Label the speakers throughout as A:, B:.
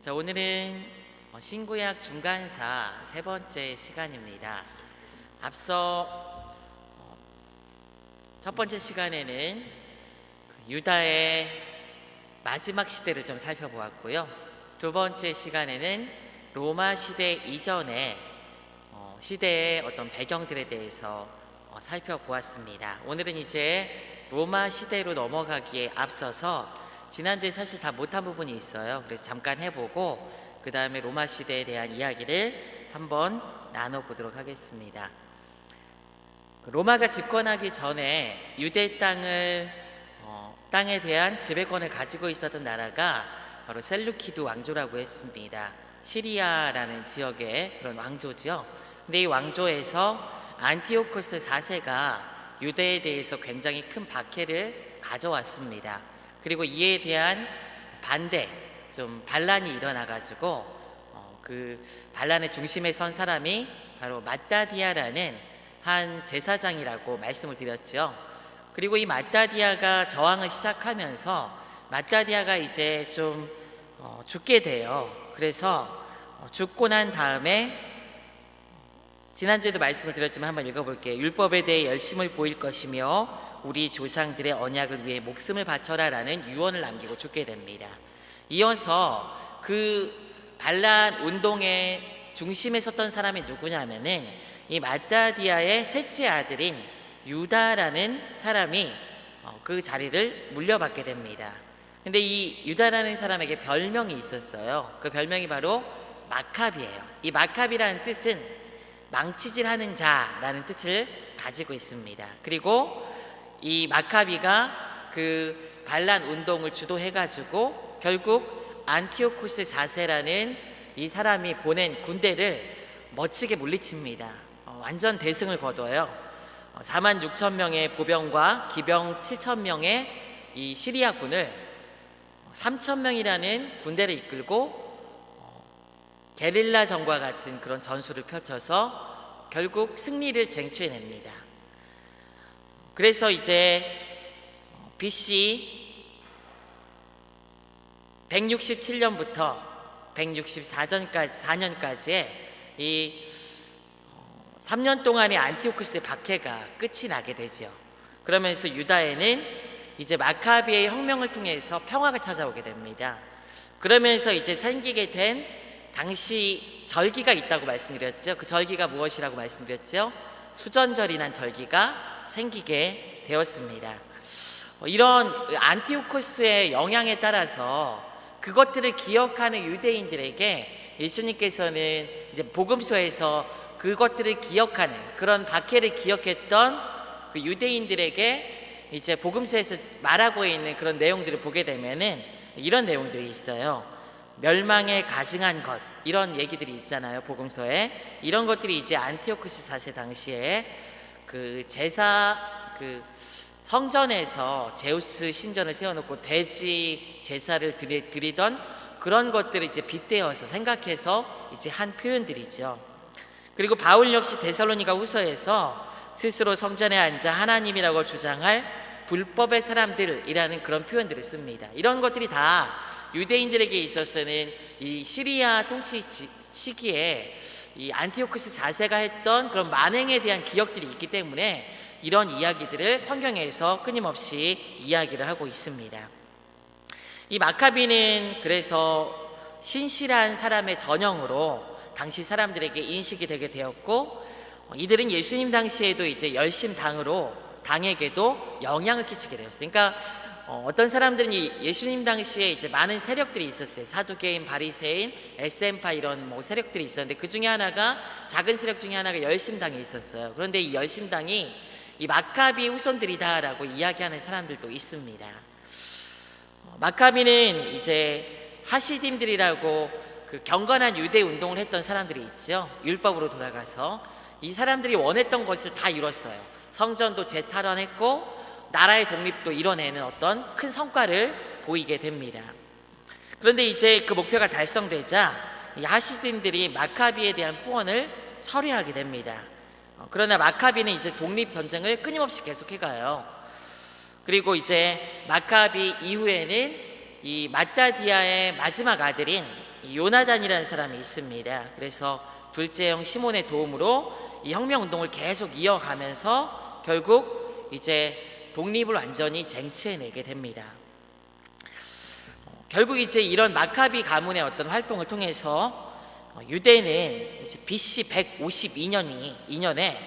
A: 자, 오늘은 신구약 중간사 세 번째 시간입니다. 앞서 첫 번째 시간에는 유다의 마지막 시대를 좀 살펴보았고요. 두 번째 시간에는 로마 시대 이전의 시대의 어떤 배경들에 대해서 살펴보았습니다. 오늘은 이제 로마 시대로 넘어가기에 앞서서 지난주에 사실 다 못한 부분이 있어요. 그래서 잠깐 해보고 그 다음에 로마 시대에 대한 이야기를 한번 나눠보도록 하겠습니다. 로마가 집권하기 전에 유대 땅에 대한 지배권을 가지고 있었던 나라가 바로 셀루키드 왕조라고 했습니다. 시리아라는 지역의 그런 왕조죠. 근데 이 왕조에서 안티오코스 4세가 유대에 대해서 굉장히 큰 박해를 가져왔습니다. 그리고 이에 대한 반대, 좀 반란이 일어나가지고 그 반란의 중심에 선 사람이 바로 마따디아라는 한 제사장이라고 말씀을 드렸죠. 그리고 이 마따디아가 저항을 시작하면서 마따디아가 이제 좀 죽게 돼요. 그래서 죽고 난 다음에 지난주에도 말씀을 드렸지만 한번 읽어볼게요. 율법에 대해 열심을 보일 것이며 우리 조상들의 언약을 위해 목숨을 바쳐라 라는 유언을 남기고 죽게 됩니다. 이어서 그 반란 운동의 중심에 섰던 사람이 누구냐면은 이 마따디아의 셋째 아들인 유다라는 사람이 그 자리를 물려받게 됩니다. 근데 이 유다라는 사람에게 별명이 있었어요. 그 별명이 바로 마카비예요. 이 마카비라는 뜻은 망치질하는 자라는 뜻을 가지고 있습니다. 그리고 이 마카비가 그 반란 운동을 주도해가지고 결국 안티오코스 4세라는 이 사람이 보낸 군대를 멋지게 물리칩니다. 완전 대승을 거둬요. 46,000명의 보병과 기병 7,000명의 이 시리아군을 3,000명이라는 군대를 이끌고 게릴라전과 같은 그런 전술을 펼쳐서 결국 승리를 쟁취해냅니다. 그래서 이제 BC 167년부터 164년까지의 이 3년 동안의 안티오코스의 박해가 끝이 나게 되죠. 그러면서 유다에는 이제 마카비의 혁명을 통해서 평화가 찾아오게 됩니다. 그러면서 이제 생기게 된 당시 절기가 있다고 말씀드렸죠. 그 절기가 무엇이라고 말씀드렸죠? 수전절이란 절기가 생기게 되었습니다. 이런 안티오코스의 영향에 따라서 그것들을 기억하는 유대인들에게 예수님께서는 이제 복음서에서 그것들을 기억하는 그런 박해를 기억했던 그 유대인들에게 이제 복음서에서 말하고 있는 그런 내용들을 보게 되면은 이런 내용들이 있어요. 멸망에 가증한 것, 이런 얘기들이 있잖아요. 복음서에 이런 것들이 이제 안티오코스 4세 당시에 그 그 성전에서 제우스 신전을 세워놓고 돼지 제사를 드리던 그런 것들을 이제 빗대어서 생각해서 이제 한 표현들이죠. 그리고 바울 역시 데살로니가 후서에서 스스로 성전에 앉아 하나님이라고 주장할 불법의 사람들이라는 그런 표현들을 씁니다. 이런 것들이 다 유대인들에게 있어서는 이 시리아 통치 시기에 이 안티오코스 4세가 했던 그런 만행에 대한 기억들이 있기 때문에 이런 이야기들을 성경에서 끊임없이 이야기를 하고 있습니다. 이 마카비는 그래서 신실한 사람의 전형으로 당시 사람들에게 인식이 되게 되었고, 이들은 예수님 당시에도 이제 열심당으로 당에게도 영향을 끼치게 되었어요. 그러니까 어떤 사람들은 예수님 당시에 이제 많은 세력들이 있었어요. 사두개인, 바리새인, 에센파 이런 세력들이 있었는데 그 중에 하나가 작은 세력 중에 하나가 열심당이 있었어요. 그런데 이 열심당이 이 마카비 후손들이다라고 이야기하는 사람들도 있습니다. 마카비는 이제 하시딤들이라고 그 경건한 유대 운동을 했던 사람들이 있죠. 율법으로 돌아가서 이 사람들이 원했던 것을 다 이뤘어요. 성전도 재탈환했고 나라의 독립도 이뤄내는 어떤 큰 성과를 보이게 됩니다. 그런데 이제 그 목표가 달성되자 이 하시딤들이 마카비에 대한 후원을 철회하게 됩니다. 그러나 마카비는 이제 독립전쟁을 끊임없이 계속해가요. 그리고 이제 마카비 이후에는 이 마따디아의 마지막 아들인 이 요나단이라는 사람이 있습니다. 그래서 둘째 형 시몬의 도움으로 이 혁명 운동을 계속 이어가면서 결국 이제 독립을 완전히 쟁취해내게 됩니다. 결국 이제 이런 마카비 가문의 어떤 활동을 통해서 유대는 이제 BC 152년에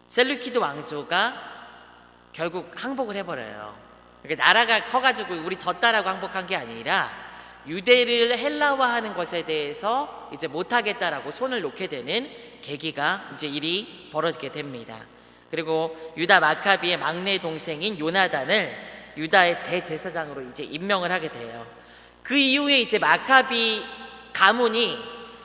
A: 셀루키드 왕조가 결국 항복을 해버려요. 그러니까 나라가 커가지고 우리 졌다라고 항복한 게 아니라 유대를 헬라화하는 것에 대해서 이제 못하겠다라고 손을 놓게 되는 계기가 이제 일이 벌어지게 됩니다. 그리고 유다 마카비의 막내 동생인 요나단을 유다의 대제사장으로 이제 임명을 하게 돼요. 그 이후에 이제 마카비 가문이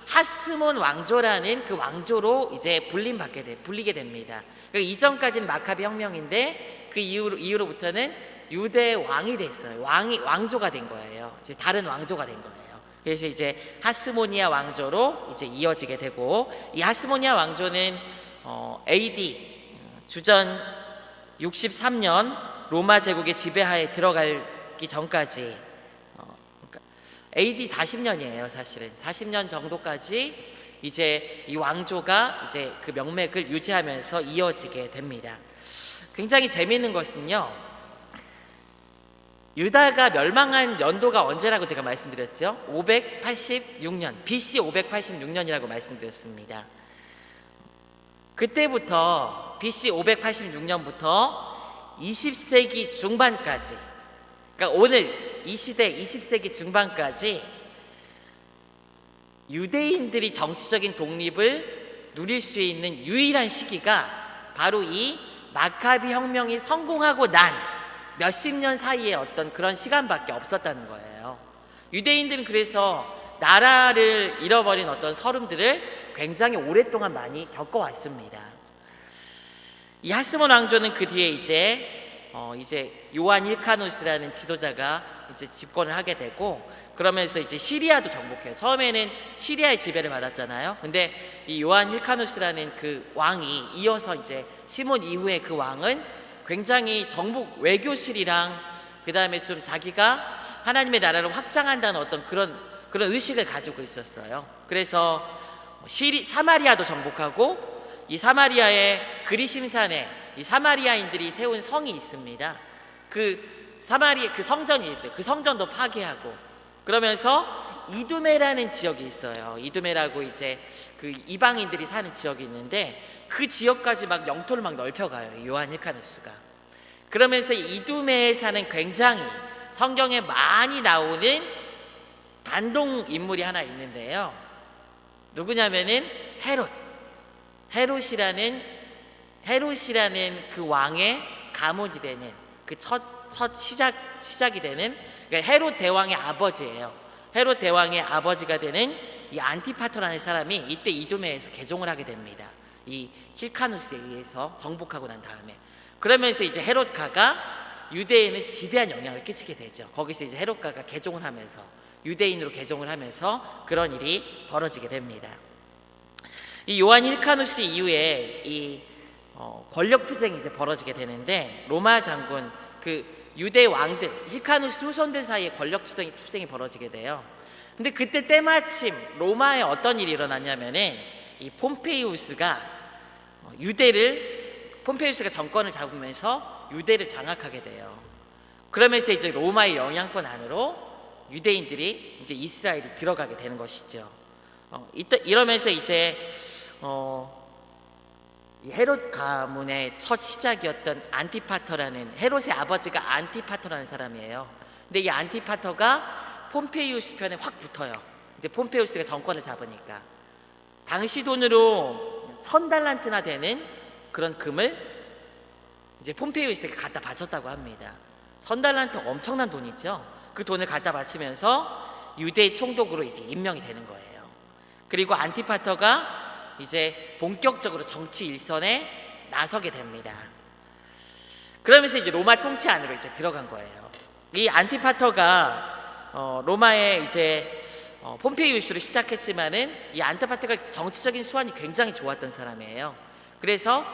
A: 하스몬 왕조라는 그 왕조로 이제 불리게 됩니다. 그러니까 이전까지는 마카비 혁명인데 그 이후로부터는 유대 왕이 됐어요. 왕조가 된 거예요. 이제 다른 왕조가 된 거예요. 그래서 이제 하스모니아 왕조로 이제 이어지게 되고, 이 하스모니아 왕조는 AD 주전 63년 로마 제국의 지배하에 들어가기 전까지 그러니까 AD 40년이에요. 사실은 40년 정도까지 이제 이 왕조가 이제 그 명맥을 유지하면서 이어지게 됩니다. 굉장히 재미있는 것은요, 유다가 멸망한 연도가 언제라고 제가 말씀드렸죠? 586년, BC 586년이라고 말씀드렸습니다. 그때부터 BC 586년부터 20세기 중반까지, 그러니까 오늘 이 시대 20세기 중반까지 유대인들이 정치적인 독립을 누릴 수 있는 유일한 시기가 바로 이 마카비 혁명이 성공하고 난 몇십 년 사이에 어떤 그런 시간밖에 없었다는 거예요. 유대인들은 그래서 나라를 잃어버린 어떤 서름들을 굉장히 오랫동안 많이 겪어왔습니다. 이 하스몬 왕조는 그 뒤에 이제 요한 힐카누스라는 지도자가 이제 집권을 하게 되고, 그러면서 이제 시리아도 정복해요. 처음에는 시리아의 지배를 받았잖아요. 근데 이 요한 힐카누스라는 그 왕이 이어서 이제 시몬 이후에 그 왕은 굉장히 정복 외교실이랑 그 다음에 좀 자기가 하나님의 나라를 확장한다는 어떤 그런 의식을 가지고 있었어요. 그래서 사마리아도 정복하고, 이 사마리아의 그리심산에 이 사마리아인들이 세운 성이 있습니다. 그 성전이 있어요. 그 성전도 파괴하고, 그러면서 이두메라는 지역이 있어요. 이두메라고 이제 그 이방인들이 사는 지역이 있는데 그 지역까지 막 영토를 막 넓혀가요, 요한 힐카누스가. 그러면서 이두메에 사는 굉장히 성경에 많이 나오는 단동 인물이 하나 있는데요. 누구냐면은 헤롯이라는 그 왕의 가문이 되는 그 첫 시작이 되는, 그러니까 헤롯 대왕의 아버지예요. 헤롯 대왕의 아버지가 되는 이 안티파터라는 사람이 이때 이두메에서 개종을 하게 됩니다. 이 힐카누스에 의해서 정복하고 난 다음에. 그러면서 이제 헤롯가가 유대인에 지대한 영향을 끼치게 되죠. 거기서 이제 헤롯가가 개종을 하면서 유대인으로 개종을 하면서 그런 일이 벌어지게 됩니다. 이 요한 힐카누스 이후에 이 권력 투쟁이 이제 벌어지게 되는데, 로마 장군 그 유대 왕들 힐카누스 후손들 사이에 권력 투쟁이 벌어지게 돼요. 근데 그때 때마침 로마에 어떤 일이 일어났냐면은 이 폼페이우스가 정권을 잡으면서 유대를 장악하게 돼요. 그러면서 이제 로마의 영향권 안으로 유대인들이 이제 이스라엘이 들어가게 되는 것이죠. 이러면서 이제 이 헤롯 가문의 첫 시작이었던 안티파터라는, 헤롯의 아버지가 안티파터라는 사람이에요. 근데 이 안티파터가 폼페이우스 편에 확 붙어요. 근데 폼페이우스가 정권을 잡으니까 당시 돈으로 1000달란트나 되는 그런 금을 이제 폼페이우스에게 갖다 바쳤다고 합니다. 1000달란트 엄청난 돈이죠. 그 돈을 갖다 바치면서 유대 총독으로 이제 임명이 되는 거예요. 그리고 안티파터가 이제 본격적으로 정치 일선에 나서게 됩니다. 그러면서 이제 로마 통치 안으로 이제 들어간 거예요. 이 안티파터가 로마에 이제 폼페이우스로 시작했지만은 이 안티파터가 정치적인 수완이 굉장히 좋았던 사람이에요. 그래서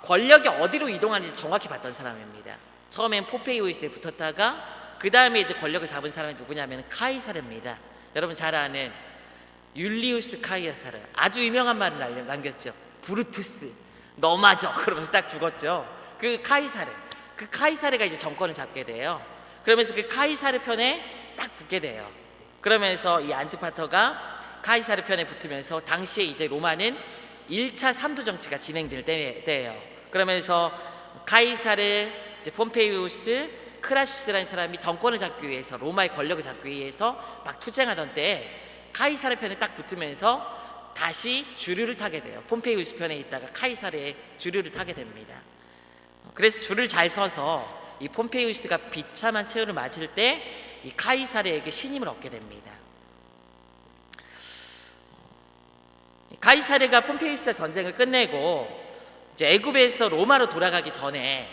A: 권력이 어디로 이동하는지 정확히 봤던 사람입니다. 처음엔 폼페이우스에 붙었다가 그 다음에 이제 권력을 잡은 사람이 누구냐면 카이사르입니다. 여러분 잘 아는 율리우스 카이사르, 아주 유명한 말을 남겼죠. 브루투스 너마저 그러면서 딱 죽었죠. 그 카이사르가 이제 정권을 잡게 돼요. 그러면서 그 카이사르 편에 딱 붙게 돼요. 그러면서 이 안티파터가 카이사르 편에 붙으면서 당시에 이제 로마는 1차 삼두 정치가 진행될 때예요. 그러면서 카이사르, 이제 폼페이우스, 크라슈스라는 사람이 정권을 잡기 위해서, 로마의 권력을 잡기 위해서 막 투쟁하던 때에 카이사르 편에 딱 붙으면서 다시 주류를 타게 돼요. 폼페이우스 편에 있다가 카이사르의 주류를 타게 됩니다. 그래서 줄을 잘 서서 이 폼페이우스가 비참한 최후를 맞을 때 이 카이사르에게 신임을 얻게 됩니다. 카이사르가 폼페이우스와 전쟁을 끝내고 이제 애굽에서 로마로 돌아가기 전에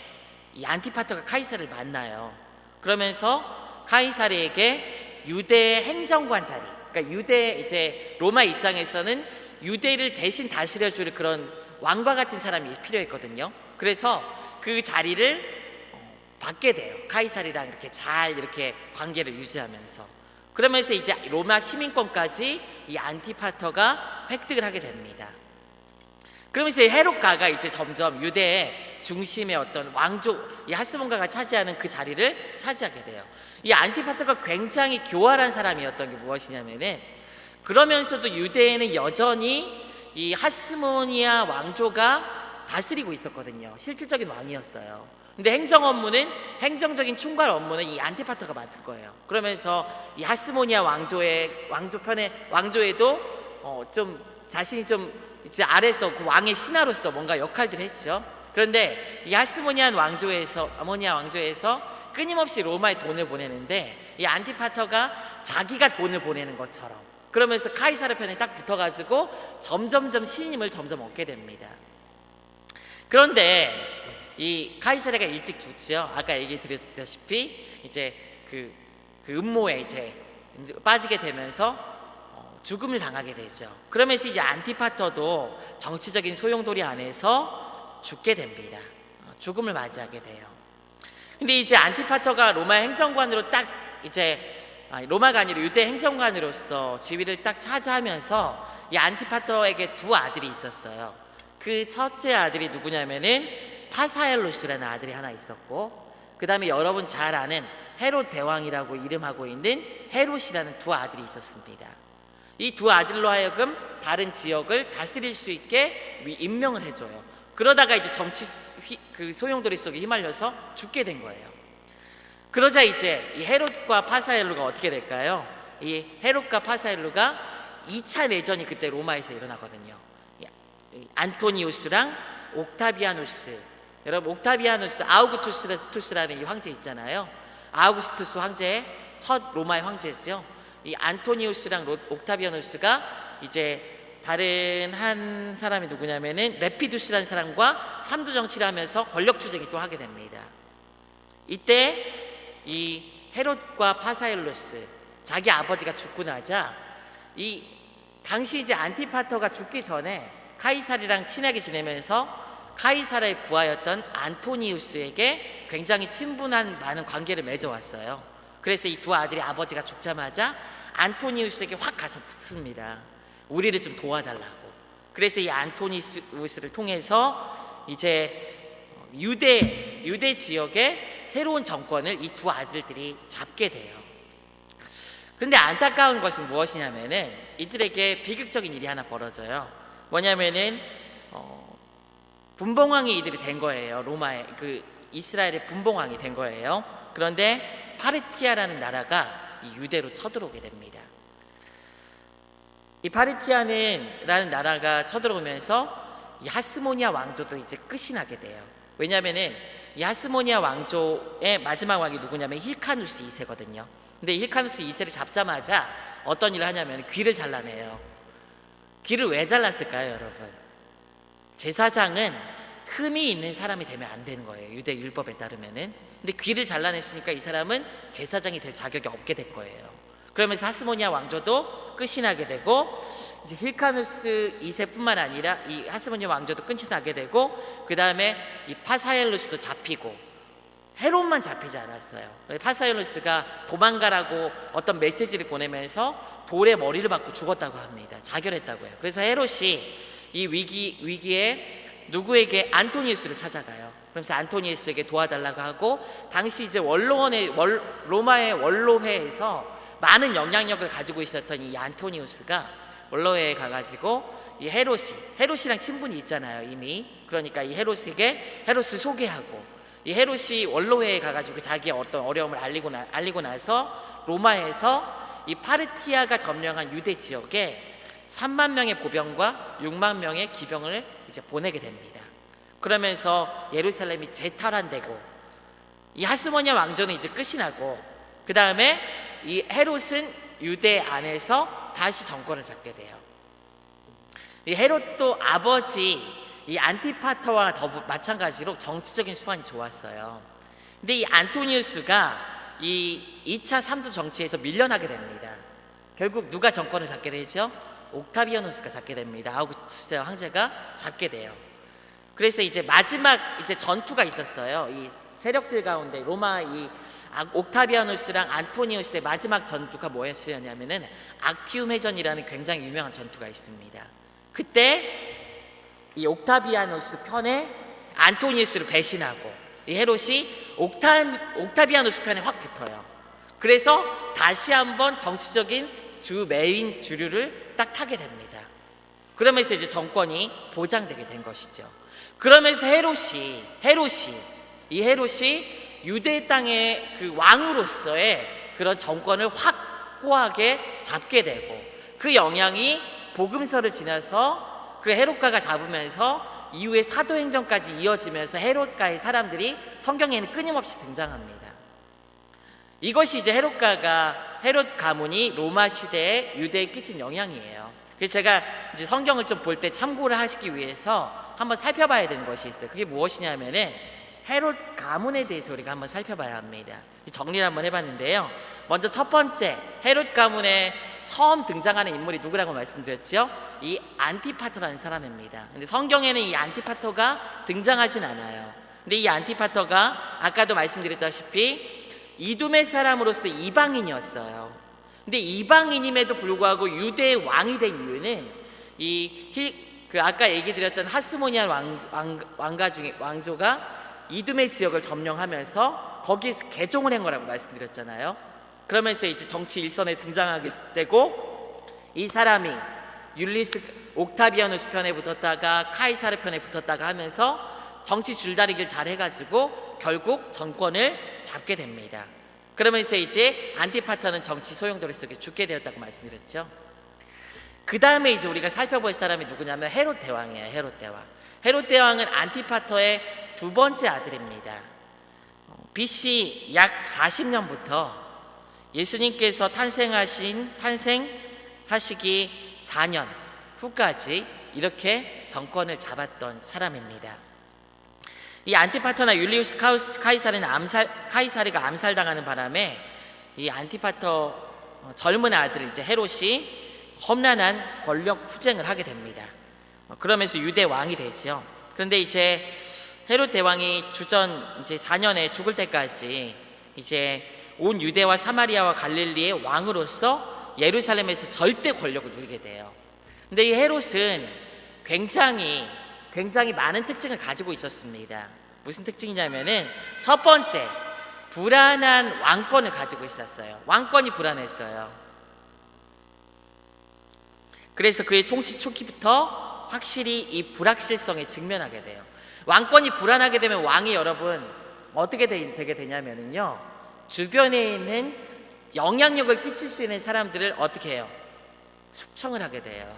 A: 이 안티파터가 카이사르를 만나요. 그러면서 카이사르에게 유대 행정관 자리, 그러니까 유대, 이제 로마 입장에서는 유대를 대신 다스려줄 그런 왕과 같은 사람이 필요했거든요. 그래서 그 자리를 받게 돼요. 카이사르랑 이렇게 잘 이렇게 관계를 유지하면서. 그러면서 이제 로마 시민권까지 이 안티파터가 획득을 하게 됩니다. 그러면서 헤롯가가 이제 점점 유대의 중심의 어떤 왕조, 이 하스몬가가 차지하는 그 자리를 차지하게 돼요. 이 안티파터가 굉장히 교활한 사람이었던 게 무엇이냐면은, 그러면서도 유대에는 여전히 이 하스모니아 왕조가 다스리고 있었거든요. 실질적인 왕이었어요. 근데 행정적인 총괄 업무는 이 안티파터가 맡은 거예요. 그러면서 이 하스모니아 왕조에도 좀 자신이 좀 이제 아래서 그 왕의 신하로서 뭔가 역할들을 했죠. 그런데 이 하스모니아 왕조에서 끊임없이 로마에 돈을 보내는데, 이 안티파터가 자기가 돈을 보내는 것처럼, 그러면서 카이사르 편에 딱 붙어가지고 점점점 신임을 점점 얻게 됩니다. 그런데 이 카이사르가 일찍 죽죠. 아까 얘기 드렸다시피 이제 그 음모에 이제 빠지게 되면서 죽음을 당하게 되죠. 그러면서 이제 안티파터도 정치적인 소용돌이 안에서 죽게 됩니다. 죽음을 맞이하게 돼요. 근데 이제 안티파터가 로마 행정관으로 딱 이제 로마가 아니라 유대 행정관으로서 지위를 딱 차지하면서 이 안티파터에게 두 아들이 있었어요. 그 첫째 아들이 누구냐면은 파사엘로스라는 아들이 하나 있었고, 그 다음에 여러분 잘 아는 헤롯 대왕이라고 이름하고 있는 헤롯이라는 두 아들이 있었습니다. 이 두 아들로 하여금 다른 지역을 다스릴 수 있게 임명을 해줘요. 그러다가 이제 정치 그 소용돌이 속에 휘말려서 죽게 된 거예요. 그러자 이제 이 헤롯과 파사엘로가 어떻게 될까요? 이 헤롯과 파사엘로가 2차 내전이 그때 로마에서 일어나거든요. 안토니우스랑 옥타비아누스, 여러분 옥타비아누스, 아우구스투스라는 이 황제 있잖아요. 아우구스투스 황제의 첫 로마의 황제죠. 이 안토니우스랑 옥타비아누스가 이제 다른 한 사람이 누구냐면은 레피두스라는 사람과 삼두 정치를 하면서 권력 투쟁이 또 하게 됩니다. 이때 이 헤롯과 파사엘로스, 자기 아버지가 죽고 나자 이 당시 이제 안티파터가 죽기 전에 카이사르랑 친하게 지내면서 카이사르의 부하였던 안토니우스에게 굉장히 친분한 많은 관계를 맺어왔어요. 그래서 이 두 아들이 아버지가 죽자마자 안토니우스에게 확 가서 붙습니다. 우리를 좀 도와달라고. 그래서 이 안토니우스를 통해서 이제 유대 지역의 새로운 정권을 이 두 아들들이 잡게 돼요. 그런데 안타까운 것은 무엇이냐면은 이들에게 비극적인 일이 하나 벌어져요. 뭐냐면은 분봉왕이 이들이 된 거예요. 로마의 그 이스라엘의 분봉왕이 된 거예요. 그런데 파르티아라는 나라가 이 유대로 쳐들어오게 됩니다. 이 파르티아라는 나라가 쳐들어오면서 이 하스모니아 왕조도 이제 끝이 나게 돼요. 왜냐하면은 이 하스모니아 왕조의 마지막 왕이 누구냐면 힐카누스 2세거든요. 근데 힐카누스 2세를 잡자마자 어떤 일을 하냐면 귀를 잘라내요. 귀를 왜 잘랐을까요, 여러분? 제사장은 흠이 있는 사람이 되면 안 되는 거예요, 유대 율법에 따르면은. 근데 귀를 잘라냈으니까 이 사람은 제사장이 될 자격이 없게 된 거예요. 그러면서 하스모니아 왕조도 끝이 나게 되고, 이제 힐카누스 2세뿐만 아니라 이 하스모니아 왕조도 끝이 나게 되고, 그 다음에 이 파사엘루스도 잡히고, 헤롯만 잡히지 않았어요. 파사이로스가 도망가라고 어떤 메시지를 보내면서 돌에 머리를 박고 죽었다고 합니다. 자결했다고요. 그래서 헤롯이 이 위기에 누구에게? 안토니우스를 찾아가요. 그러면서 안토니우스에게 도와달라고 하고, 당시 이제 로마의 원로회에서 많은 영향력을 가지고 있었던 이 안토니우스가 원로회에 가가지고 이 헤롯이랑 친분이 있잖아요, 이미. 그러니까 이 헤롯을 소개하고, 이 헤롯이 원로회에 가가지고 자기의 어떤 어려움을 알리고 나서 로마에서 이 파르티아가 점령한 유대 지역에 3만 명의 보병과 6만 명의 기병을 이제 보내게 됩니다. 그러면서 예루살렘이 재탈환되고, 이 하스모니아 왕조는 이제 끝이 나고, 그 다음에 이 헤롯은 유대 안에서 다시 정권을 잡게 돼요. 이 헤롯도 아버지 이 안티파터와 마찬가지로 정치적인 수완이 좋았어요. 근데 이 안토니우스가 이 2차 3두 정치에서 밀려나게 됩니다. 결국 누가 정권을 잡게 되죠? 옥타비아누스가 잡게 됩니다. 아우구스투스 황제가 잡게 돼요. 그래서 이제 마지막 이제 전투가 있었어요. 이 세력들 가운데 로마 이 옥타비아누스랑 안토니우스의 마지막 전투가 뭐였냐면은 악티움 해전이라는 굉장히 유명한 전투가 있습니다. 그때 이 옥타비아누스 편에 안토니우스를 배신하고 이 헤롯이 옥타비아누스 편에 확 붙어요. 그래서 다시 한번 정치적인 메인 주류를 딱 타게 됩니다. 그러면서 이제 정권이 보장되게 된 것이죠. 그러면서 헤롯이 유대 땅의 그 왕으로서의 그런 정권을 확고하게 잡게 되고, 그 영향이 복음서를 지나서 그 헤롯가가 잡으면서 이후에 사도행전까지 이어지면서 헤롯가의 사람들이 성경에는 끊임없이 등장합니다. 이것이 이제 헤롯 가문이 로마 시대에 유대에 끼친 영향이에요. 그래서 제가 이제 성경을 좀 볼 때 참고를 하시기 위해서 한번 살펴봐야 되는 것이 있어요. 그게 무엇이냐면은 헤롯 가문에 대해서 우리가 한번 살펴봐야 합니다. 정리를 한번 해봤는데요. 먼저 첫 번째, 헤롯 가문에 처음 등장하는 인물이 누구라고 말씀드렸죠? 이 안티파터라는 사람입니다. 근데 성경에는 이 안티파터가 등장하진 않아요. 근데 이 안티파터가 아까도 말씀드렸다시피 이두메 사람으로서 이방인이었어요. 근데 이방인임에도 불구하고 유대의 왕이 된 이유는 그 아까 얘기 드렸던 하스모니아 왕조가 이두메 지역을 점령하면서 거기에서 개종을 한 거라고 말씀드렸잖아요. 그러면서 이제 정치 일선에 등장하게 되고, 이 사람이 옥타비아누스 편에 붙었다가 카이사르 편에 붙었다가 하면서 정치 줄다리기를 잘 해가지고 결국 정권을 잡게 됩니다. 그러면서 이제 안티파터는 정치 소용돌이 속에 죽게 되었다고 말씀드렸죠. 그 다음에 이제 우리가 살펴볼 사람이 누구냐면 헤롯 대왕이에요. 헤롯 대왕은 안티파터의 두 번째 아들입니다. BC 약 40년부터 예수님께서 탄생하시기 4년 후까지 이렇게 정권을 잡았던 사람입니다. 이 안티파터나 율리우스 카이사르가 암살당하는 바람에 이 안티파터 젊은 아들 이제 헤롯이 험난한 권력 투쟁을 하게 됩니다. 그러면서 유대 왕이 되죠. 그런데 이제 헤롯 대왕이 주전 이제 4년에 죽을 때까지 이제 온 유대와 사마리아와 갈릴리의 왕으로서 예루살렘에서 절대 권력을 누리게 돼요. 근데 이 헤롯은 굉장히 많은 특징을 가지고 있었습니다. 무슨 특징이냐면은 첫 번째, 불안한 왕권을 가지고 있었어요. 왕권이 불안했어요. 그래서 그의 통치 초기부터 확실히 이 불확실성에 직면하게 돼요. 왕권이 불안하게 되면 왕이 여러분 어떻게 되게 되냐면요, 주변에 있는 영향력을 끼칠 수 있는 사람들을 어떻게 해요? 숙청을 하게 돼요.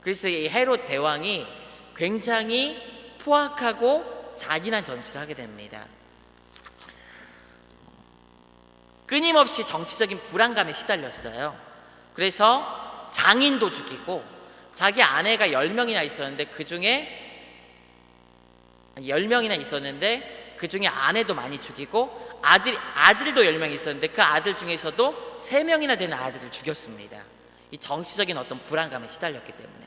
A: 그래서 이 헤롯 대왕이 굉장히 포악하고 잔인한 전술을 하게 됩니다. 끊임없이 정치적인 불안감에 시달렸어요. 그래서 장인도 죽이고, 자기 아내가 10명이나 있었는데 그 중에 10명이나 있었는데 그 중에 아내도 많이 죽이고, 아들도 10명 있었는데 그 아들 중에서도 3명이나 되는 아들을 죽였습니다. 이 정치적인 어떤 불안감에 시달렸기 때문에.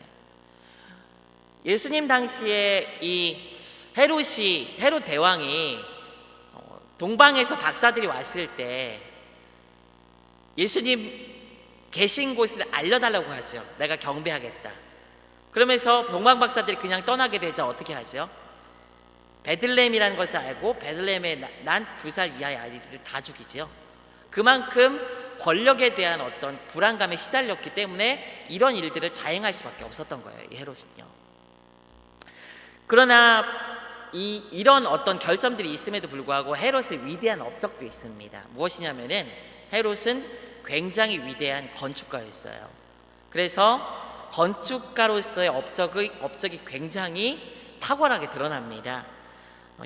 A: 예수님 당시에 이 헤롯 대왕이 동방에서 박사들이 왔을 때 예수님 계신 곳을 알려달라고 하죠. 내가 경배하겠다. 그러면서 동방 박사들이 그냥 떠나게 되자 어떻게 하죠? 베들레헴이라는 것을 알고 베들레헴에 난 2살 이하의 아이들을 다 죽이죠. 그만큼 권력에 대한 어떤 불안감에 시달렸기 때문에 이런 일들을 자행할 수밖에 없었던 거예요, 이 헤롯은요. 그러나 이런 어떤 결점들이 있음에도 불구하고 헤롯의 위대한 업적도 있습니다. 무엇이냐면은 헤롯은 굉장히 위대한 건축가였어요. 그래서 건축가로서의 업적이 굉장히 탁월하게 드러납니다.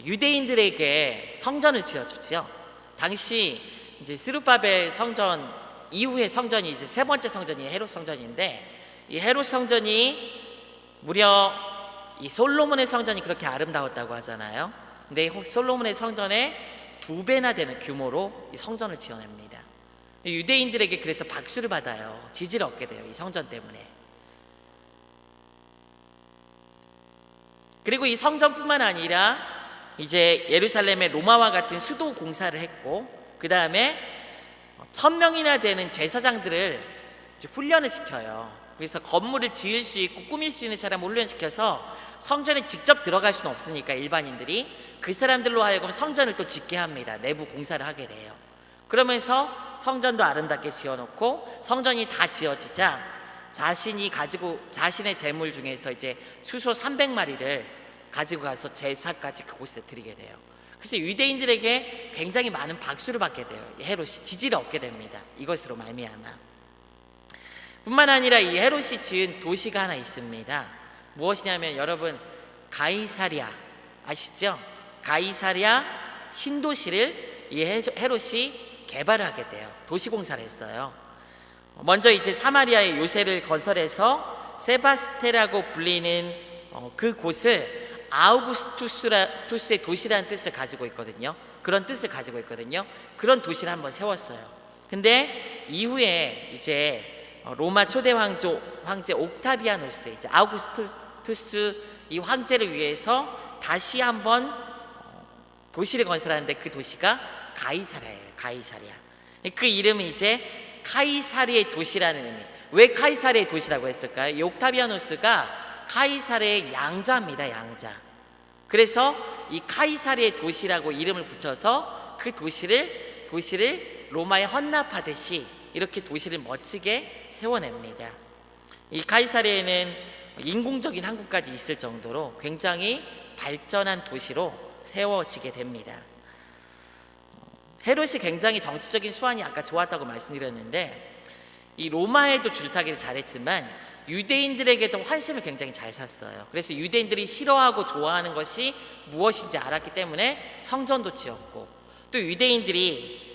A: 유대인들에게 성전을 지어주죠. 당시 이제 스룹바벨 성전 이후의 성전이 이제 세 번째 성전이 헤롯 성전인데, 이 헤롯 성전이 무려 이 솔로몬의 성전이 그렇게 아름다웠다고 하잖아요. 근데 이 솔로몬의 성전의 2배나 되는 규모로 이 성전을 지어냅니다. 유대인들에게 그래서 박수를 받아요. 지지를 얻게 돼요, 이 성전 때문에. 그리고 이 성전뿐만 아니라 이제 예루살렘의 로마와 같은 수도 공사를 했고, 그 다음에 1000명이나 되는 제사장들을 훈련을 시켜요. 그래서 건물을 지을 수 있고 꾸밀 수 있는 사람을 훈련시켜서 성전에 직접 들어갈 수는 없으니까 일반인들이 그 사람들로 하여금 성전을 또 짓게 합니다. 내부 공사를 하게 돼요. 그러면서 성전도 아름답게 지어놓고 성전이 다 지어지자 자신이 가지고 자신의 재물 중에서 이제 수소 300마리를 가지고 가서 제사까지 그곳에 드리게 돼요. 그래서 유대인들에게 굉장히 많은 박수를 받게 돼요. 헤롯이 지지를 얻게 됩니다. 이것으로 말미암아. 뿐만 아니라 이 헤롯이 지은 도시가 하나 있습니다. 무엇이냐면 여러분, 가이사랴 아시죠? 가이사랴 신도시를 이 헤롯이 개발을 하게 돼요. 도시공사를 했어요. 먼저 이제 사마리아의 요새를 건설해서 세바스테라고 불리는 그 곳을 아우구스투스의 도시라는 뜻을 가지고 있거든요. 그런 뜻을 가지고 있거든요. 그런 도시를 한번 세웠어요. 근데 이후에 이제 로마 초대 황제 옥타비아누스, 이제 아우구스투스 이 황제를 위해서 다시 한번 도시를 건설하는데 그 도시가 가이사랴예요. 가이사랴. 그 이름이 이제 카이사르의 도시라는 의미. 왜 카이사르의 도시라고 했을까요? 이 옥타비아누스가 카이사르의 양자입니다. 양자. 그래서 이 카이사르의 도시라고 이름을 붙여서 그 도시를 로마에 헌납하듯이 이렇게 도시를 멋지게 세워냅니다. 이 카이사르에는 인공적인 항구까지 있을 정도로 굉장히 발전한 도시로 세워지게 됩니다. 헤롯이 굉장히 정치적인 수완이 아까 좋았다고 말씀드렸는데, 이 로마에도 줄타기를 잘했지만 유대인들에게도 환심을 굉장히 잘 샀어요. 그래서 유대인들이 싫어하고 좋아하는 것이 무엇인지 알았기 때문에 성전도 지었고, 또 유대인들이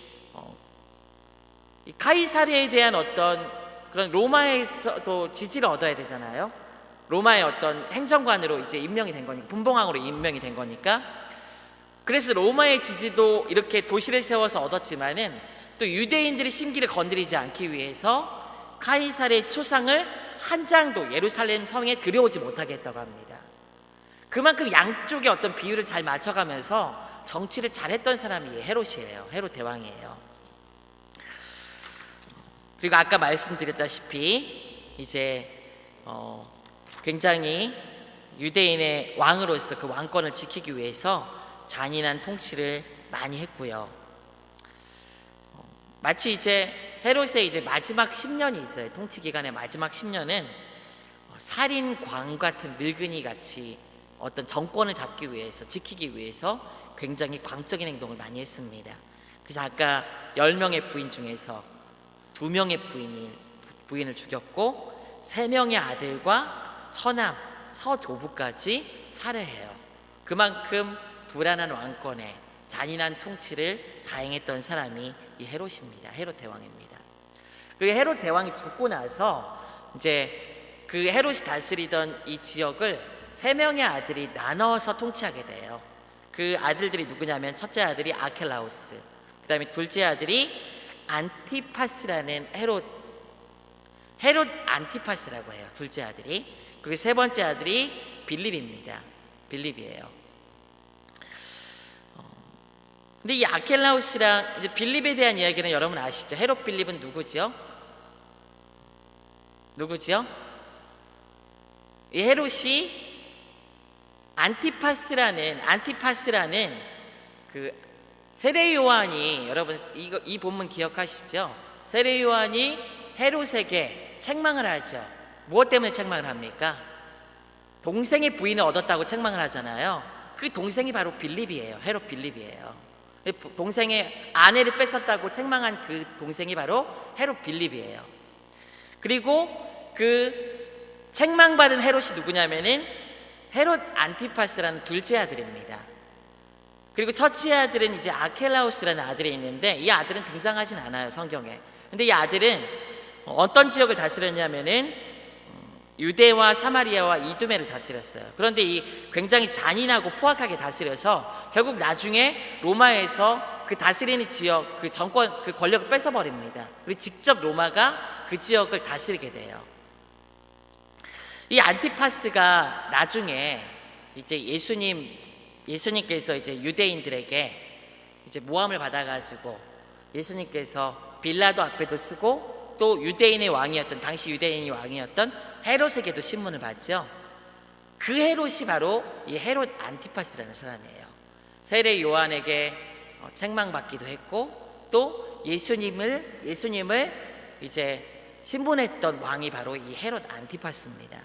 A: 이 카이사르에 대한 어떤 그런 로마에서도 지지를 얻어야 되잖아요. 로마의 어떤 행정관으로 이제 임명이 된 거니까, 분봉왕으로 임명이 된 거니까. 그래서 로마의 지지도 이렇게 도시를 세워서 얻었지만은 또 유대인들의 심기를 건드리지 않기 위해서 카이사르의 초상을 한 장도 예루살렘 성에 들여오지 못하게 했다고 합니다. 그만큼 양쪽의 어떤 비율을 잘 맞춰가면서 정치를 잘했던 사람이 헤롯이에요. 헤롯 대왕이에요. 그리고 아까 말씀드렸다시피 이제 굉장히 유대인의 왕으로서 그 왕권을 지키기 위해서 잔인한 통치를 많이 했고요. 마치 이제 헤롯의 이제 마지막 10년이 있어요. 통치 기간의 마지막 10년은 살인광 같은 늙은이 같이 어떤 정권을 잡기 위해서, 지키기 위해서 굉장히 광적인 행동을 많이 했습니다. 그래서 아까 10명의 부인 중에서 2명의 부인을 죽였고 3명의 아들과 처남, 서조부까지 살해해요. 그만큼 불안한 왕권에 잔인한 통치를 자행했던 사람이 이 헤롯입니다. 헤롯 대왕입니다. 그리고 헤롯 대왕이 죽고 나서 이제 그 헤롯이 다스리던 이 지역을 3명의 아들이 나눠서 통치하게 돼요. 그 아들들이 누구냐면 첫째 아들이 아켈라우스, 그 다음에 둘째 아들이 안티파스라는 헤롯 안티파스라고 해요. 둘째 아들이. 그리고 세 번째 아들이 빌립입니다. 빌립이에요. 근데 이 아켈라우스랑 이제 빌립에 대한 이야기는 여러분 아시죠? 헤롯 빌립은 누구죠? 누구죠? 이 헤롯이 안티파스라는 그 세례 요한이, 여러분 이 본문 기억하시죠? 세례 요한이 헤롯에게 책망을 하죠. 무엇 때문에 책망을 합니까? 동생의 부인을 얻었다고 책망을 하잖아요. 그 동생이 바로 빌립이에요. 헤롯 빌립이에요. 동생의 아내를 뺏었다고 책망한 그 동생이 바로 헤롯 빌립이에요. 그리고 그 책망받은 헤롯이 누구냐면은 헤롯 안티파스라는 둘째 아들입니다. 그리고 첫째 아들은 이제 아켈라우스라는 아들이 있는데, 이 아들은 등장하진 않아요, 성경에. 근데 이 아들은 어떤 지역을 다스렸냐면은 유대와 사마리아와 이두메를 다스렸어요. 그런데 이 굉장히 잔인하고 포악하게 다스려서 결국 나중에 로마에서 그 다스리는 지역, 그 정권, 그 권력을 뺏어버립니다. 그리고 직접 로마가 그 지역을 다스리게 돼요. 이 안티파스가 나중에 이제 예수님께서 이제 유대인들에게 이제 모함을 받아가지고 예수님께서 빌라도 앞에도 쓰고 또 유대인의 왕이었던, 당시 유대인의 왕이었던 헤롯에게도 신문을 받죠. 그 헤롯이 바로 이 헤롯 안티파스라는 사람이에요. 세례 요한에게 책망받기도 했고 또 예수님을 이제 신문했던 왕이 바로 이 헤롯 안티파스입니다.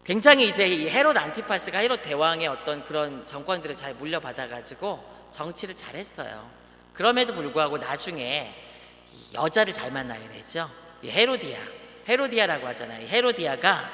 A: 굉장히 이제 이 헤롯 안티파스가 헤롯 대왕의 어떤 그런 정권들을 잘 물려받아가지고 정치를 잘했어요. 그럼에도 불구하고 나중에 여자를 잘 만나게 되죠. 이 헤로디아라고 하잖아요. 헤로디아가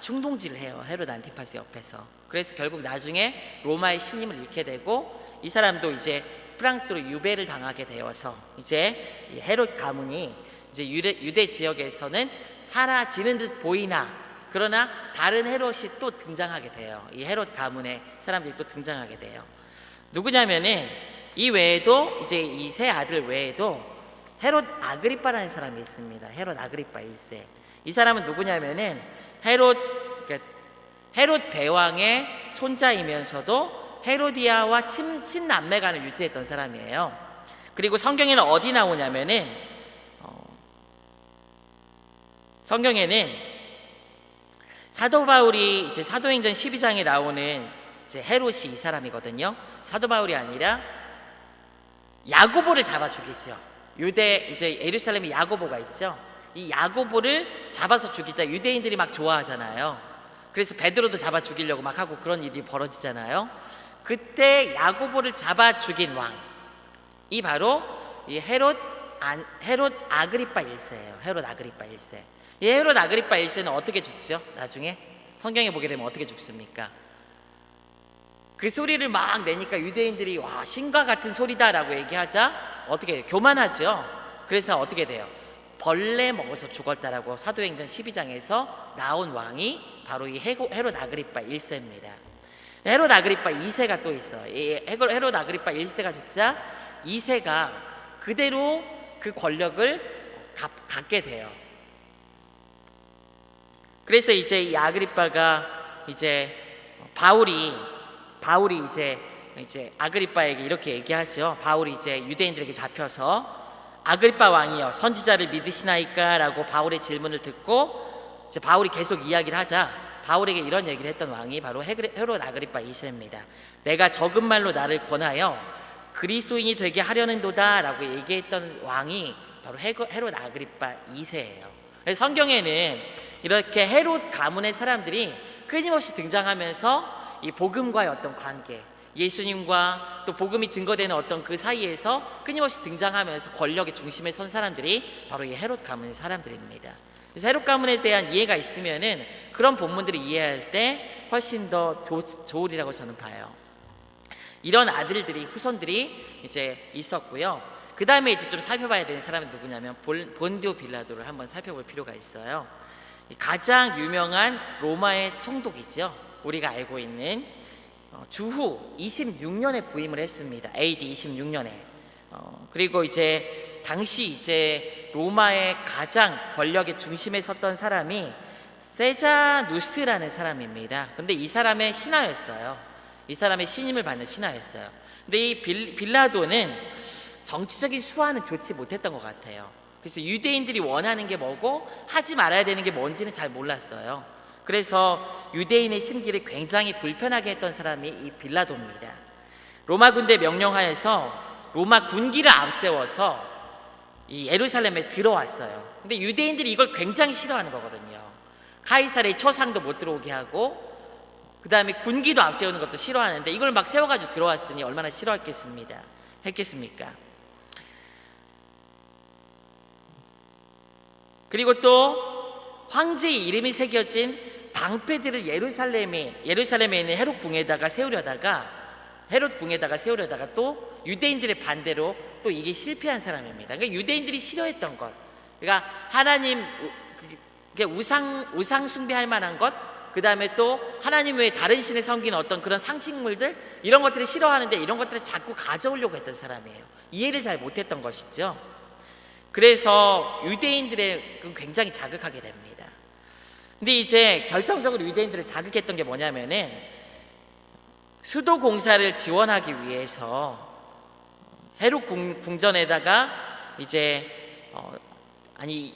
A: 충동질을 해요. 헤롯 안티파스 옆에서. 그래서 결국 나중에 로마의 신임을 잃게 되고, 이 사람도 이제 프랑스로 유배를 당하게 되어서 이제 이 헤롯 가문이 이제 유대 지역에서는 사라지는 듯 보이나, 그러나 다른 헤롯이 또 등장하게 돼요. 이 헤롯 가문의 사람들이 또 등장하게 돼요. 누구냐면은 이 외에도 이제 이 세 아들 외에도 헤롯 아그리빠라는 사람이 있습니다. 헤롯 아그리빠 1세. 이 사람은 누구냐면은 헤롯 대왕의 손자이면서도 헤로디아와 친남매간을 유지했던 사람이에요. 그리고 성경에는 어디 나오냐면은 성경에는 사도 바울이 이제 사도행전 12장에 나오는 이제 헤롯이 이 사람이거든요. 사도 바울이 아니라 야고보를 잡아 죽이죠. 유대 이제 예루살렘에 야고보가 있죠. 이 야고보를 잡아서 죽이자 유대인들이 막 좋아하잖아요. 그래서 베드로도 잡아 죽이려고 막 하고 그런 일이 벌어지잖아요. 그때 야고보를 잡아 죽인 왕이 바로 이 헤롯 아그리빠 1세예요. 헤롯 아그리빠 1세. 이 헤롯 아그리빠 1세는 어떻게 죽죠? 나중에 성경에 보게 되면 어떻게 죽습니까? 그 소리를 막 내니까 유대인들이 와, 신과 같은 소리다라고 얘기하자 어떻게 해요? 교만하죠. 그래서 어떻게 돼요? 벌레 먹어서 죽었다라고 사도행전 12장에서 나온 왕이 바로 이 헤롯 아그리빠 1세입니다. 헤롯 아그리빠 2세가 또 있어요. 이 헤롯 아그리빠 1세가 죽자 2세가 그대로 그 권력을 갖게 돼요. 그래서 이제 이 아그리빠가 이제 바울이 이제 아그리빠에게 이렇게 얘기하죠. 바울이 이제 유대인들에게 잡혀서 아그리빠 왕이여, 선지자를 믿으시나이까? 라고 바울의 질문을 듣고 이제 바울이 계속 이야기를 하자 바울에게 이런 얘기를 했던 왕이 바로 헤롯 아그리빠 2세입니다. 내가 적은 말로 나를 권하여 그리스도인이 되게 하려는도다 라고 얘기했던 왕이 바로 헤롯 아그리빠 2세예요. 그래서 성경에는 이렇게 헤롯 가문의 사람들이 끊임없이 등장하면서 이 복음과의 어떤 관계, 예수님과 또 복음이 증거되는 어떤 그 사이에서 끊임없이 등장하면서 권력의 중심에 선 사람들이 바로 이 헤롯 가문의 사람들입니다. 그래서 헤롯 가문에 대한 이해가 있으면은 그런 본문들을 이해할 때 훨씬 더 좋으리라고 저는 봐요. 이런 아들들이, 후손들이 이제 있었고요. 그 다음에 이제 좀 살펴봐야 되는 사람은 누구냐면 본디오 빌라도를 한번 살펴볼 필요가 있어요. 가장 유명한 로마의 총독이죠. 우리가 알고 있는 주후 26년에 부임을 했습니다. AD 26년에. 그리고 이제 당시 이제 로마의 가장 권력의 중심에 섰던 사람이 세자누스라는 사람입니다. 근데 이 사람의 신하였어요. 이 사람의 신임을 받는 신하였어요. 근데 이 빌라도는 정치적인 수완은 좋지 못했던 것 같아요. 그래서 유대인들이 원하는 게 뭐고 하지 말아야 되는 게 뭔지는 잘 몰랐어요. 그래서 유대인의 심기를 굉장히 불편하게 했던 사람이 이 빌라도입니다. 로마 군대 명령하에서 로마 군기를 앞세워서 이 예루살렘에 들어왔어요. 근데 유대인들이 이걸 굉장히 싫어하는 거거든요. 카이사르의 초상도 못 들어오게 하고 그 다음에 군기도 앞세우는 것도 싫어하는데 이걸 막 세워가지고 들어왔으니 얼마나 싫어했겠습니까? 그리고 또 황제의 이름이 새겨진 방패들을 예루살렘에 있는 헤롯 궁에다가 세우려다가 또 유대인들의 반대로 또 이게 실패한 사람입니다. 그러니까 유대인들이 싫어했던 것, 그러니까 하나님 우상 숭배할 만한 것, 그 다음에 또 하나님 외에 다른 신을 섬기는 어떤 그런 상식물들, 이런 것들을 싫어하는데 이런 것들을 자꾸 가져오려고 했던 사람이에요. 이해를 잘 못했던 것이죠. 그래서 유대인들의 굉장히 자극하게 됩니다. 근데 이제 결정적으로 유대인들을 자극했던 게 뭐냐면은 수도 공사를 지원하기 위해서 헤롯 궁전에다가 이제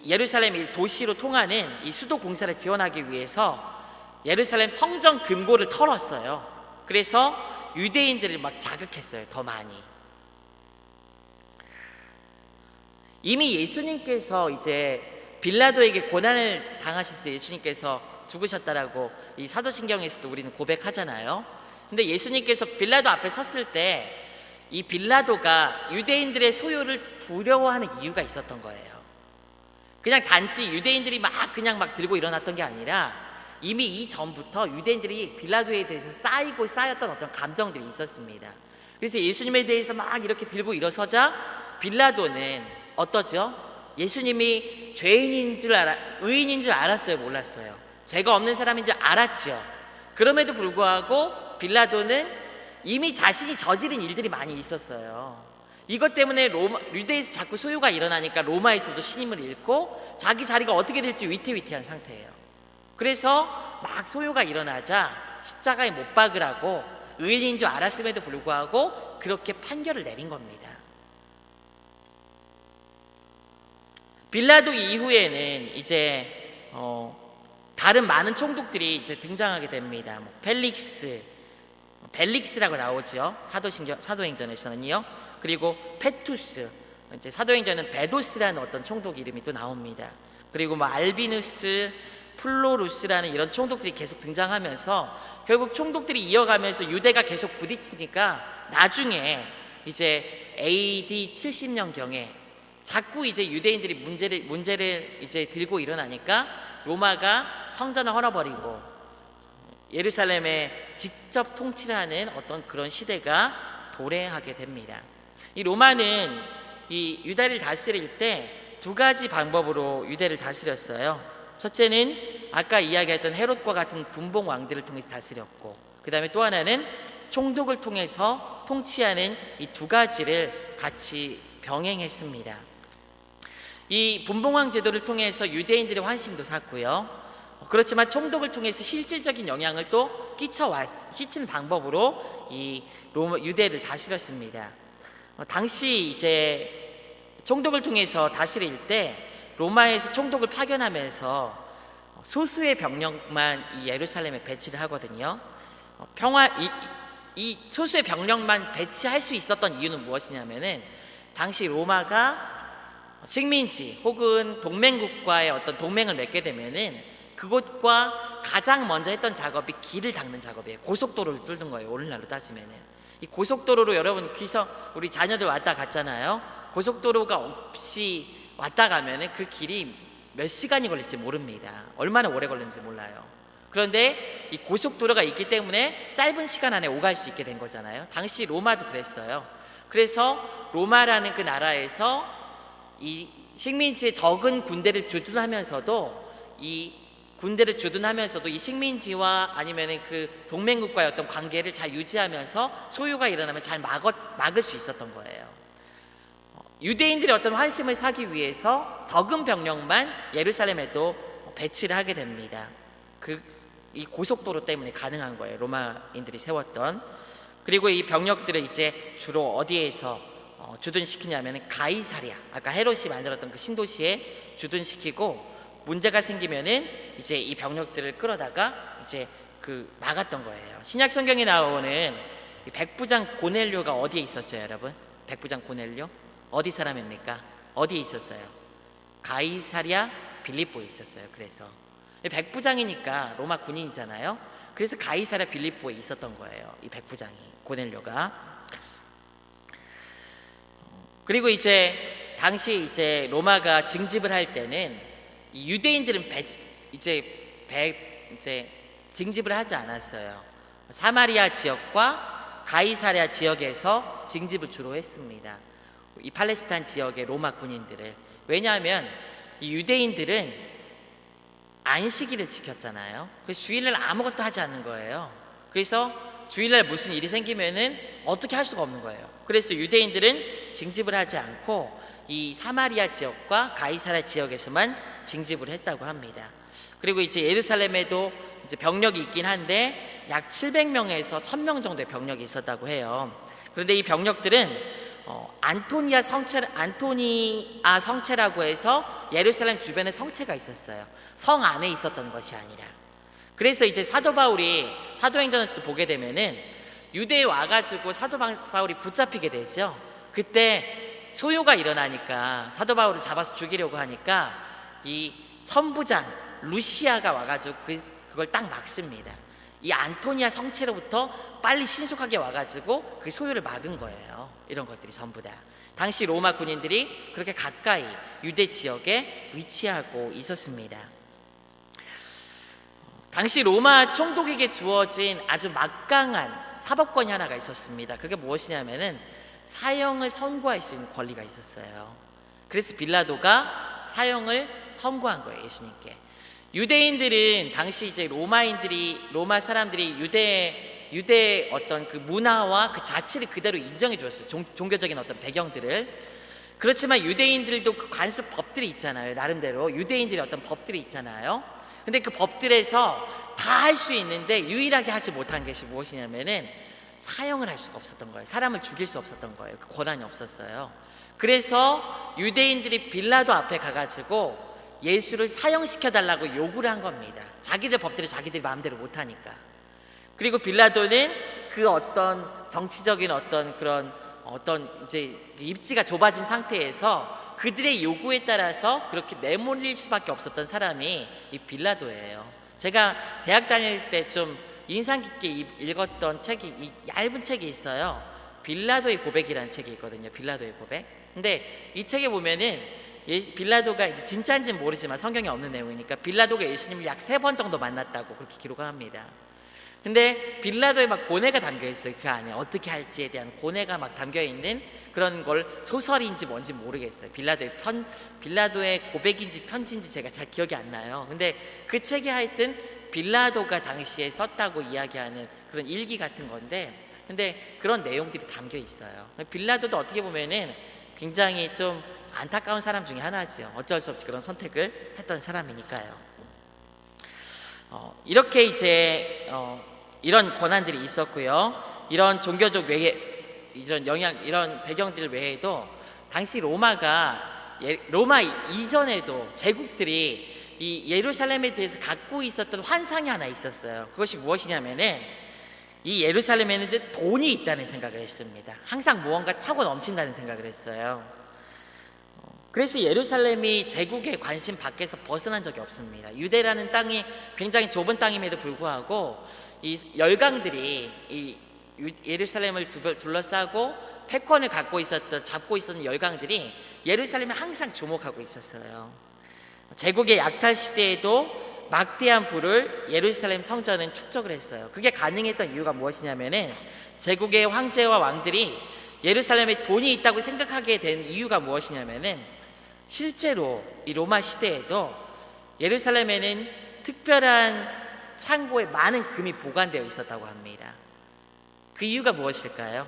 A: 예루살렘 도시로 통하는 이 수도 공사를 지원하기 위해서 예루살렘 성전 금고를 털었어요. 그래서 유대인들을 막 자극했어요. 더 많이. 이미 예수님께서 이제 빌라도에게 고난을 당하셨어요. 예수님께서 죽으셨다라고 이 사도신경에서도 우리는 고백하잖아요. 근데 예수님께서 빌라도 앞에 섰을 때 이 빌라도가 유대인들의 소요를 두려워하는 이유가 있었던 거예요. 그냥 단지 유대인들이 막 들고 일어났던 게 아니라 이미 이전부터 유대인들이 빌라도에 대해서 쌓였던 어떤 감정들이 있었습니다. 그래서 예수님에 대해서 막 이렇게 들고 일어서자 빌라도는 어떠죠? 예수님이 의인인 줄 알았어요? 몰랐어요? 죄가 없는 사람인 줄 알았죠. 그럼에도 불구하고 빌라도는 이미 자신이 저지른 일들이 많이 있었어요. 이것 때문에 유대에서 자꾸 소요가 일어나니까 로마에서도 신임을 잃고 자기 자리가 어떻게 될지 위태위태한 상태예요. 그래서 막 소요가 일어나자 십자가에 못 박으라고 의인인 줄 알았음에도 불구하고 그렇게 판결을 내린 겁니다. 빌라도 이후에는 이제 다른 많은 총독들이 이제 등장하게 됩니다. 벨릭스라고 나오죠. 사도행전에서는요. 그리고 페투스, 이제 사도행전은 베도스라는 어떤 총독 이름이 또 나옵니다. 그리고 알비누스, 플로루스라는 이런 총독들이 계속 등장하면서 결국 총독들이 이어가면서 유대가 계속 부딪히니까 나중에 이제 AD 70년경에 자꾸 이제 유대인들이 문제를 이제 들고 일어나니까 로마가 성전을 헐어버리고 예루살렘에 직접 통치를 하는 어떤 그런 시대가 도래하게 됩니다. 이 로마는 이 유다를 다스릴 때 두 가지 방법으로 유대를 다스렸어요. 첫째는 아까 이야기했던 헤롯과 같은 분봉 왕들을 통해 다스렸고, 그 다음에 또 하나는 총독을 통해서 통치하는 이 두 가지를 같이 병행했습니다. 이 분봉왕 제도를 통해서 유대인들의 환심도 샀고요. 그렇지만 총독을 통해서 실질적인 영향을 또 끼치는 방법으로 이 유대를 다스렸습니다. 당시 이제 총독을 통해서 다스릴 때 로마에서 총독을 파견하면서 소수의 병력만 이 예루살렘에 배치를 하거든요. 이 소수의 병력만 배치할 수 있었던 이유는 무엇이냐면은 당시 로마가 식민지 혹은 동맹국과의 어떤 동맹을 맺게 되면은 그곳과 가장 먼저 했던 작업이 길을 닦는 작업이에요. 고속도로를 뚫는 거예요. 오늘날로 따지면은 이 고속도로로 여러분 우리 자녀들 왔다 갔잖아요. 고속도로가 없이 왔다 가면은 그 길이 몇 시간이 걸릴지 모릅니다. 얼마나 오래 걸리는지 몰라요. 그런데 이 고속도로가 있기 때문에 짧은 시간 안에 오갈 수 있게 된 거잖아요. 당시 로마도 그랬어요. 그래서 로마라는 그 나라에서 이 식민지의 적은 군대를 주둔하면서도 이 식민지와 아니면은 그 동맹국과의 어떤 관계를 잘 유지하면서 소요가 일어나면 잘 막을 수 있었던 거예요. 유대인들의 어떤 환심을 사기 위해서 적은 병력만 예루살렘에도 배치를 하게 됩니다. 이 고속도로 때문에 가능한 거예요. 로마인들이 세웠던. 그리고 이 병력들을 이제 주로 어디에서 주둔시키냐면 가이사랴, 아까 헤롯이 만들었던 그 신도시에 주둔시키고, 문제가 생기면은 이제 이 병력들을 끌어다가 이제 막았던 거예요. 신약 성경에 나오는 이 백부장 고넬료가 어디에 있었죠, 여러분? 백부장 고넬료 어디 사람입니까? 어디에 있었어요? 가이사랴 빌립보에 있었어요. 그래서 백부장이니까 로마 군인이잖아요. 그래서 가이사랴 빌립보에 있었던 거예요, 이 백부장이, 고넬료가. 그리고 이제 당시 이제 로마가 징집을 할 때는 이 유대인들은 이제 징집을 하지 않았어요. 사마리아 지역과 가이사랴 지역에서 징집을 주로 했습니다, 이 팔레스타인 지역의 로마 군인들을. 왜냐하면 이 유대인들은 안식일을 지켰잖아요. 그래서 주일날 아무것도 하지 않는 거예요. 그래서 주일날 무슨 일이 생기면은 어떻게 할 수가 없는 거예요. 그래서 유대인들은 징집을 하지 않고 이 사마리아 지역과 가이사랴 지역에서만 징집을 했다고 합니다. 그리고 이제 예루살렘에도 이제 병력이 있긴 한데 약 700명에서 1000명 정도의 병력이 있었다고 해요. 그런데 이 병력들은 안토니아 성체라고 해서 예루살렘 주변에 성체가 있었어요. 성 안에 있었던 것이 아니라. 그래서 이제 사도 바울이 사도행전에서도 보게 되면은 유대에 와가지고 사도 바울이 붙잡히게 되죠. 그때 소요가 일어나니까 사도 바울을 잡아서 죽이려고 하니까 이 천부장 루시아가 와가지고 그걸 딱 막습니다. 이 안토니아 성체로부터 빨리 신속하게 와가지고 그 소요를 막은 거예요. 이런 것들이 전부 다 당시 로마 군인들이 그렇게 가까이 유대 지역에 위치하고 있었습니다. 당시 로마 총독에게 주어진 아주 막강한 사법권이 하나가 있었습니다. 그게 무엇이냐면은 사형을 선고할 수 있는 권리가 있었어요. 그래서 빌라도가 사형을 선고한 거예요, 예수님께. 유대인들은 당시 이제 로마 사람들이 유대의 어떤 그 문화와 그 자체를 그대로 인정해 주었어요. 종교적인 어떤 배경들을. 그렇지만 유대인들도 그 관습 법들이 있잖아요. 나름대로 유대인들의 어떤 법들이 있잖아요. 근데 그 법들에서 다 할 수 있는데 유일하게 하지 못한 것이 무엇이냐면은 사형을 할 수가 없었던 거예요. 사람을 죽일 수 없었던 거예요. 그 권한이 없었어요. 그래서 유대인들이 빌라도 앞에 가가지고 예수를 사형시켜 달라고 요구를 한 겁니다. 자기들 법대로 자기들이 마음대로 못하니까. 그리고 빌라도는 그 어떤 정치적인 그런 이제 입지가 좁아진 상태에서 그들의 요구에 따라서 그렇게 내몰릴 수밖에 없었던 사람이 이 빌라도예요. 제가 대학 다닐 때 좀 인상 깊게 읽었던 책이, 이 얇은 책이 있어요. 빌라도의 고백이라는 책이 있거든요. 빌라도의 고백. 근데 이 책에 보면은 빌라도가 이제 진짜인지는 모르지만 성경에 없는 내용이니까 빌라도가 예수님을 약 3번 정도 만났다고 그렇게 기록을 합니다. 근데 빌라도에 막 고뇌가 담겨 있어요. 그 안에 어떻게 할지에 대한 고뇌가 막 담겨 있는 그런 걸 소설인지 뭔지 모르겠어요. 빌라도의 고백인지 편지인지 제가 잘 기억이 안 나요. 근데 그 책이 하여튼 빌라도가 당시에 썼다고 이야기하는 그런 일기 같은 건데, 근데 그런 내용들이 담겨 있어요. 빌라도도 어떻게 보면은 굉장히 좀 안타까운 사람 중에 하나죠. 어쩔 수 없이 그런 선택을 했던 사람이니까요. 이렇게 이제 이런 권한들이 있었고요. 이런 종교적 이런 배경들 외에도 당시 로마 이전에도 제국들이 이 예루살렘에 대해서 갖고 있었던 환상이 하나 있었어요. 그것이 무엇이냐면은 이 예루살렘에는 돈이 있다는 생각을 했습니다. 항상 무언가 차고 넘친다는 생각을 했어요. 그래서 예루살렘이 제국의 관심 밖에서 벗어난 적이 없습니다. 유대라는 땅이 굉장히 좁은 땅임에도 불구하고 이 열강들이 이 예루살렘을 둘러싸고 패권을 잡고 있었던 열강들이 예루살렘에 항상 주목하고 있었어요. 제국의 약탈 시대에도 막대한 부를 예루살렘 성전은 축적을 했어요. 그게 가능했던 이유가 무엇이냐면은 제국의 황제와 왕들이 예루살렘에 돈이 있다고 생각하게 된 이유가 무엇이냐면은 실제로 이 로마 시대에도 예루살렘에는 특별한 창고에 많은 금이 보관되어 있었다고 합니다. 그 이유가 무엇일까요?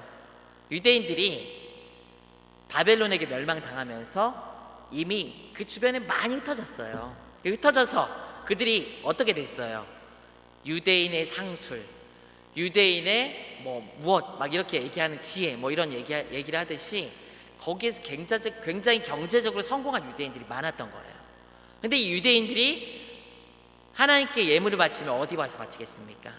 A: 유대인들이 바벨론에게 멸망당하면서 이미 그 주변에 많이 흩어졌어요. 흩어져서 그들이 어떻게 됐어요? 유대인의 상술, 유대인의 뭐 무엇 막 이렇게 얘기하는 지혜 뭐 이런 얘기를 하듯이 거기에서 굉장히 경제적으로 성공한 유대인들이 많았던 거예요. 근데 이 유대인들이 하나님께 예물을 바치면 어디 와서 바치겠습니까?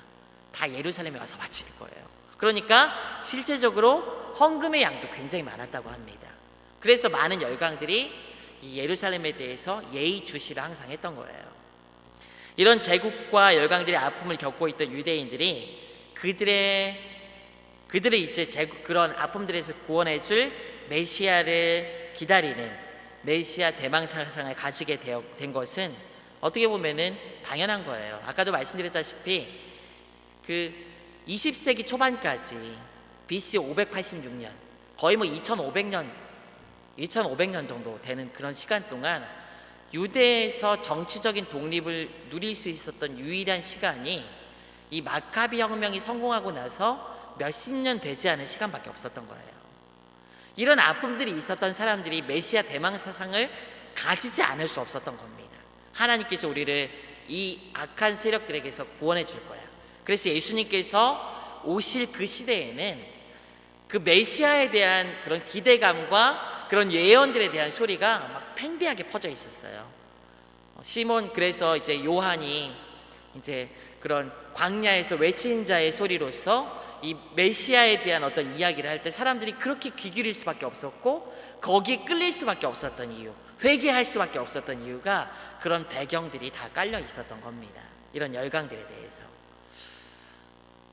A: 다 예루살렘에 와서 바치는 거예요. 그러니까 실제적으로 헌금의 양도 굉장히 많았다고 합니다. 그래서 많은 열강들이 이 예루살렘에 대해서 예의주시를 항상 했던 거예요. 이런 제국과 열강들의 아픔을 겪고 있던 유대인들이 그들의 이제 그런 아픔들에서 구원해줄 메시아를 기다리는 메시아 대망 사상을 가지게 된 것은 어떻게 보면은 당연한 거예요. 아까도 말씀드렸다시피 그 20세기 초반까지 BC 586년 거의 뭐 2500년 정도 되는 그런 시간 동안 유대에서 정치적인 독립을 누릴 수 있었던 유일한 시간이 이 마카비 혁명이 성공하고 나서 몇십 년 되지 않은 시간밖에 없었던 거예요. 이런 아픔들이 있었던 사람들이 메시아 대망 사상을 가지지 않을 수 없었던 겁니다. 하나님께서 우리를 이 악한 세력들에게서 구원해 줄 거야. 그래서 예수님께서 오실 그 시대에는 그 메시아에 대한 그런 기대감과 그런 예언들에 대한 소리가 막 팽배하게 퍼져 있었어요. 시몬, 그래서 이제 요한이 이제 그런 광야에서 외친 자의 소리로서 이 메시아에 대한 어떤 이야기를 할 때 사람들이 그렇게 귀 기울일 수밖에 없었고 거기에 끌릴 수밖에 없었던 이유, 회개할 수밖에 없었던 이유가 그런 배경들이 다 깔려 있었던 겁니다. 이런 열강들에 대해서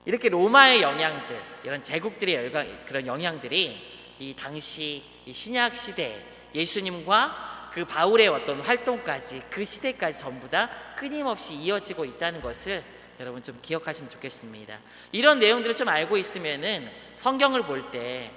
A: 이렇게 로마의 영향들, 이런 제국들의 그런 영향들이 이 당시 이 신약 시대 예수님과 그 바울의 어떤 활동까지 그 시대까지 전부 다 끊임없이 이어지고 있다는 것을 여러분 좀 기억하시면 좋겠습니다. 이런 내용들을 좀 알고 있으면은 성경을 볼 때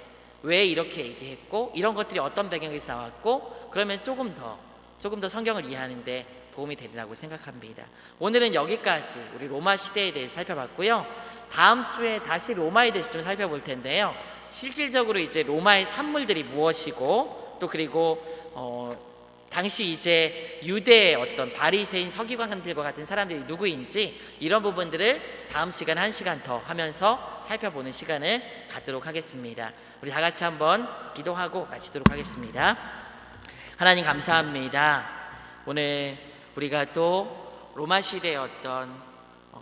A: 왜 이렇게 얘기했고 이런 것들이 어떤 배경에서 나왔고 그러면 조금 더 성경을 이해하는데 도움이 되리라고 생각합니다. 오늘은 여기까지 우리 로마 시대에 대해서 살펴봤고요. 다음 주에 다시 로마에 대해서 좀 살펴볼 텐데요. 실질적으로 이제 로마의 산물들이 무엇이고 또 그리고 당시 이제 유대의 어떤 바리새인 서기관들과 같은 사람들이 누구인지 이런 부분들을 다음 시간 1시간 더 하면서 살펴보는 시간을 갖도록 하겠습니다. 우리 다 같이 한번 기도하고 마치도록 하겠습니다. 하나님 감사합니다. 오늘 우리가 또 로마 시대의 어떤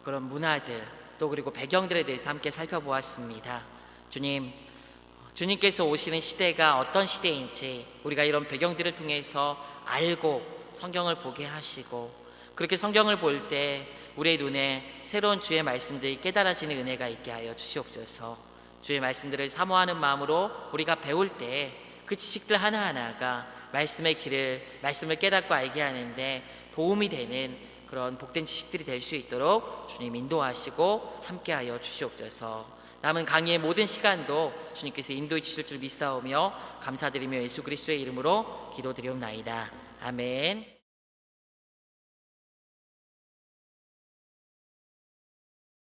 A: 그런 문화들 또 그리고 배경들에 대해서 함께 살펴보았습니다. 주님께서 오시는 시대가 어떤 시대인지 우리가 이런 배경들을 통해서 알고 성경을 보게 하시고 그렇게 성경을 볼 때 우리의 눈에 새로운 주의 말씀들이 깨달아지는 은혜가 있게 하여 주시옵소서. 주의 말씀들을 사모하는 마음으로 우리가 배울 때 그 지식들 하나하나가 말씀을 깨닫고 알게 하는데 도움이 되는 그런 복된 지식들이 될 수 있도록 주님 인도하시고 함께하여 주시옵소서. 남은 강의의 모든 시간도 주님께서 인도해 주실 줄 믿사오며 감사드리며 예수 그리스도의 이름으로 기도드리옵나이다. 아멘.